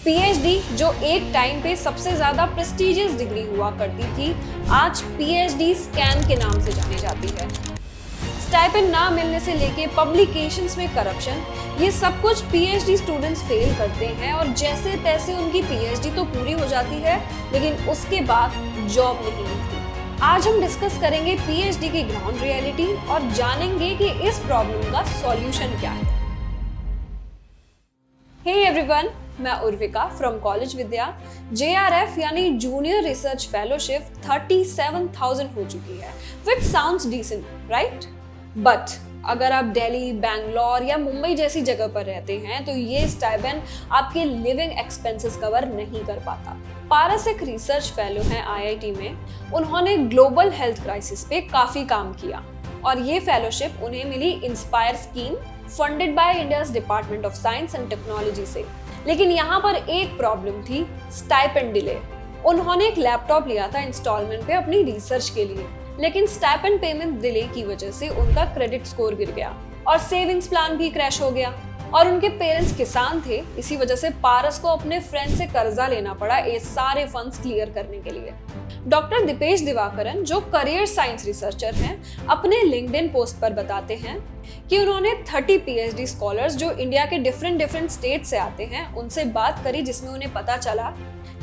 PhD जो एक time पे सबसे ज्यादा प्रेस्टिजियस डिग्री हुआ करती थी, आज पीएचडी स्कैम के नाम से जानी जाती है। स्टाइपेंड ना मिलने से लेके पब्लिकेशंस में करप्शन, ये सब कुछ पीएचडी स्टूडेंट्स फेल करते हैं और जैसे तैसे उनकी पीएचडी तो पूरी हो जाती है, लेकिन उसके बाद जॉब नहीं मिलती। आज हम डिस्कस करेंगे पीएचडी की ग्राउंड रियलिटी और जानेंगे कि इस प्रॉब्लम का सॉल्यूशन क्या है। हे एवरीवन, मैं उर्विका फ्रॉम कॉलेज विद्या। JRF यानी जूनियर रिसर्च फेलोशिप 37,000 हो चुकी है, विच साउंड्स डिसेंट, राइट? बट अगर आप दिल्ली, बैंगलोर या मुंबई जैसी जगह पर रहते हैं तो ये स्टाइपेंड आपके लिविंग एक्सपेंसेस कवर नहीं कर पाता। पारस एक रिसर्च फेलो हैं IIT में। उन्होंने ग्लोबल हेल्थ क्राइसिस पे काफी काम किया और ये फेलोशिप उन्हें मिली inspire scheme funded by India's department of science and technology से। लेकिन यहाँ पर एक प्रॉब्लम थी, स्टाइपेंड डिले। उन्होंने एक लैपटॉप लिया था इंस्टॉलमेंट पे अपनी रिसर्च के लिए, लेकिन स्टाइपेंड पेमेंट डिले की वजह से उनका क्रेडिट स्कोर गिर गया और सेविंग्स प्लान भी क्रैश हो गया। और उनके पेरेंट्स किसान थे, इसी वजह से पारस को अपने फ्रेंड से कर्जा लेना पड़ा ये सारे फंड्स क्लियर करने के लिए। डॉक्टर दीपेश दिवाकरन, जो करियर साइंस रिसर्चर हैं, अपने लिंक्डइन पोस्ट पर बताते हैं कि उन्होंने 30 पीएचडी स्कॉलर्स जो इंडिया के डिफरेंट स्टेट से आते हैं उनसे बात करी, जिसमें उन्हें पता चला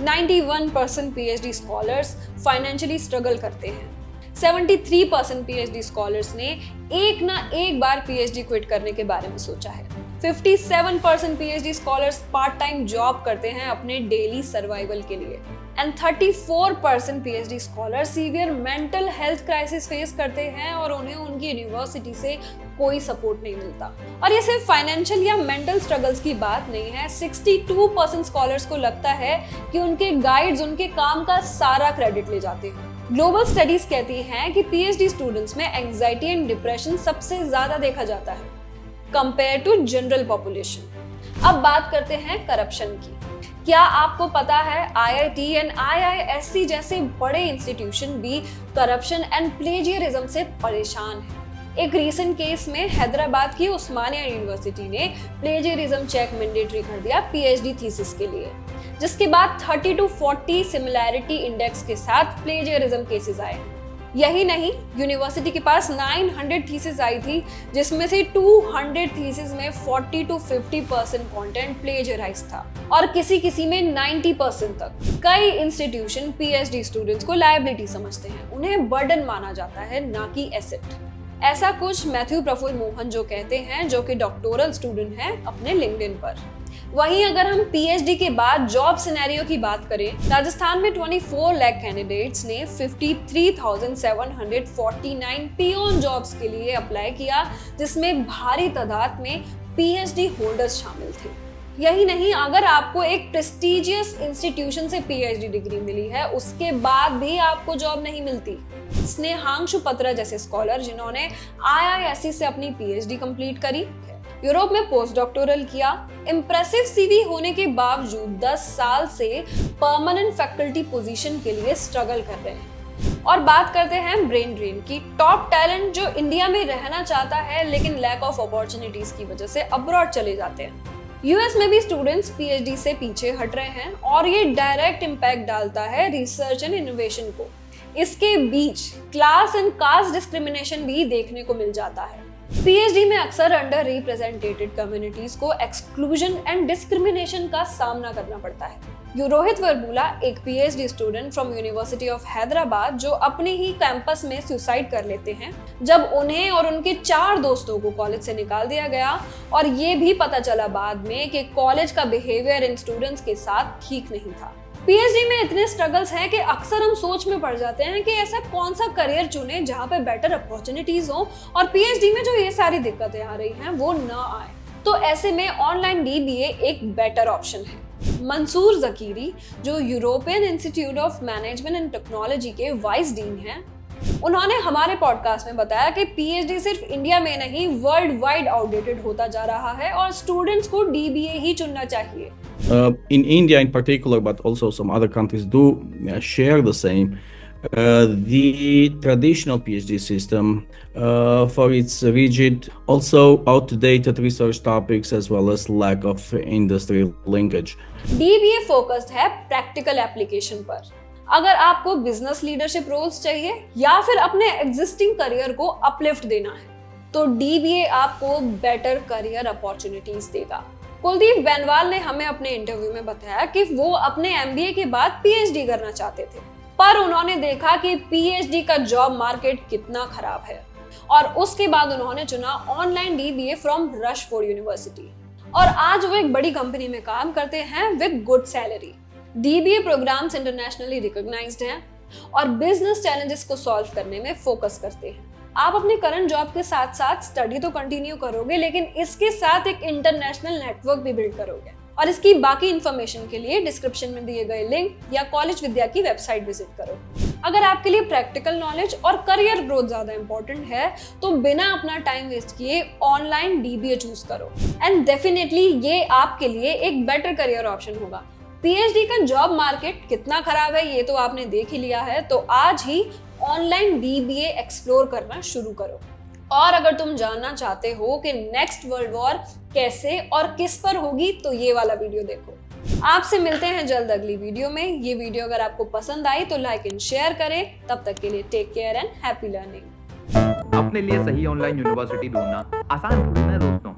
91% पीएचडी स्कॉलर्स फाइनेंशियली स्ट्रगल करते हैं। 73% पीएचडी स्कॉलर्स ने एक ना एक बार पीएचडी क्विट करने के बारे में सोचा है। 57% PhD scholars part time job करते हैं अपने डेली सर्वाइवल के लिए। And 34% PhD scholars severe mental health crisis face करते हैं और उन्हें उनकी यूनिवर्सिटी से कोई सपोर्ट नहीं मिलता। और ये सिर्फ फाइनेंशियल या मेंटल स्ट्रगल्स की बात नहीं है। 62% स्कॉलर्स को लगता है कि उनके गाइड्स उनके काम का सारा क्रेडिट ले जाते हैं। ग्लोबल स्टडीज कहती हैं कि पीएचडी स्टूडेंट्स में एंजाइटी एंड डिप्रेशन सबसे ज्यादा देखा जाता है कंपेयर टू जनरल पॉपुलेशन। अब बात करते हैं करप्शन की। क्या आपको पता है IIT एंड IISc जैसे बड़े इंस्टीट्यूशन भी करप्शन एंड प्लेजियरिज्म से परेशान हैं? एक रीसेंट केस में हैदराबाद की उस्मानिया यूनिवर्सिटी ने प्लेजियरिज्म चेक मैंडेटरी कर दिया पीएचडी थीसिस के लिए, जिसके बाद 30 to 40 सिमिलैरिटी इंडेक्स के साथ प्लेजियरिज्म केसेस आए। यही नहीं, यूनिवर्सिटी के पास 900 थीसिस आई थी, जिसमें से 200 थीसिस में 40 to 50% कंटेंट प्लेजराइज था और किसी में 90% तक। कई इंस्टीट्यूशन पीएचडी स्टूडेंट्स को लायबिलिटी समझते हैं, उन्हें बर्डन माना जाता है, ना कि एसेट। ऐसा कुछ मैथ्यू प्रफुल्ल मोहन जो कहते हैं, जो कि डॉक्टोरल स्टूडेंट हैं, अपने लिंक्डइन पर। वहीं अगर हम पीएचडी के बाद जॉब सिनेरियो की बात करें, राजस्थान में 24 लाख कैंडिडेट्स ने 53,749 पियोन जॉब्स के लिए अप्लाई किया, जिसमें भारी तादाद में पीएचडी होल्डर्स शामिल थे। यही नहीं, अगर आपको एक प्रेस्टिजियस इंस्टीट्यूशन से पीएचडी डिग्री मिली है, उसके बाद भी आपको जॉब नहीं मिलती। स्नेहांशु पत्रा जैसे स्कॉलर, जिन्होंने IISc से अपनी पीएचडी कंप्लीट करी, यूरोप में पोस्ट डॉक्टोरल किया, इम्प्रेसिव CV होने के बावजूद 10 साल से परमानेंट फैकल्टी पोजीशन के लिए स्ट्रगल कर रहे हैं। और बात करते हैं ब्रेन ड्रेन की। टॉप टैलेंट जो इंडिया में रहना चाहता है, लेकिन लैक ऑफ अपॉर्चुनिटीज की वजह से अब्रॉड चले जाते हैं। यूएस में भी स्टूडेंट्स पीएचडी से पीछे हट रहे हैं और ये डायरेक्ट इम्पैक्ट डालता है रिसर्च एंड इनोवेशन को। इसके बीच क्लास एंड कास्ट डिस्क्रिमिनेशन भी देखने को मिल जाता है। पीएचडी में अक्सर अंडर रिप्रेजेंटेटेड कम्युनिटीज को एक्सक्लूजन एंड डिस्क्रिमिनेशन का सामना करना पड़ता है। रोहित वर्बुला, एक PhD student from university of Hyderabad, जो अपने ही कैंपस में सुसाइड कर लेते हैं जब उन्हें और उनके 4 दोस्तों को कॉलेज से निकाल दिया गया और ये भी पता चला बाद में कि कॉलेज का बिहेवियर इन स्टूडेंट्स के साथ ठीक नहीं था। पीएचडी में इतने स्ट्रगल्स हैं कि अक्सर हम सोच में पड़ जाते हैं कि ऐसा कौन सा करियर चुने जहाँ पे बेटर अपॉर्चुनिटीज हो और पीएचडी में जो ये सारी दिक्कतें आ रही हैं वो ना आए। तो ऐसे में ऑनलाइन DBA एक बेटर ऑप्शन है। मंसूर जकीरी, जो European institute of management and technology के वाइस डीन हैं, उन्होंने हमारे पॉडकास्ट में बताया कि पीएचडी सिर्फ इंडिया में नहीं, वर्ल्ड वाइड आउटडेटेड होता जा रहा है और स्टूडेंट्स को DBA ही चुनना चाहिए। In India in particular, but also some other countries do share the same. The traditional PhD system, for its rigid, also outdated research topics, as well as lack of industry linkage. DBA focused है practical application पर। अगर आपको business leadership roles चाहिए या फिर अपने existing career को uplift देना है, तो DBA आपको बेटर करियर अपॉर्चुनिटीज देगा। कुलदीप बेनवाल ने हमें अपने इंटरव्यू में बताया कि वो अपने MBA के बाद PhD करना चाहते थे, पर उन्होंने देखा कि PhD का जॉब मार्केट कितना खराब है, और उसके बाद उन्होंने चुना online DBA from Rushford university. और आज वो एक बड़ी कंपनी में काम करते हैं with good salary. DBA programmes internationally recognised हैं और बिजनेस चैलेंजेस को सॉल्व करने में फोकस करते हैं। आप अपने करंट जॉब के साथ साथ स्टडी तो कंटिन्यू करोगे, लेकिन इसके साथ एक इंटरनेशनल नेटवर्क भी बिल्ड करोगे। और इसकी बाकी इंफॉर्मेशन के लिए डिस्क्रिप्शन में दिए गए लिंक या कॉलेज विद्या की वेबसाइट विजिट करो। अगर आपके लिए प्रैक्टिकल नॉलेज और करियर ग्रोथ ज्यादा इंपॉर्टेंट है, तो बिना अपना टाइम वेस्ट किए ऑनलाइन DBA चूज करो, एंड डेफिनेटली ये आपके लिए एक बेटर करियर ऑप्शन होगा। PhD का जॉब मार्केट कितना खराब है ये तो आपने देख ही लिया है, तो आज ही ऑनलाइन DBA एक्सप्लोर करना शुरू करो। और अगर तुम जानना चाहते हो कि नेक्स्ट वर्ल्ड वॉर कैसे और किस पर होगी, तो ये वाला वीडियो देखो। आपसे मिलते हैं जल्द अगली वीडियो में। ये वीडियो अगर आपको पसंद आई तो लाइक एंड शेयर करें। तब तक के लिए take care and happy learning. अपने लिए सही ऑनलाइन यूनिवर्सिटी ढूंढना आसान थोड़ी ना है दोस्तों।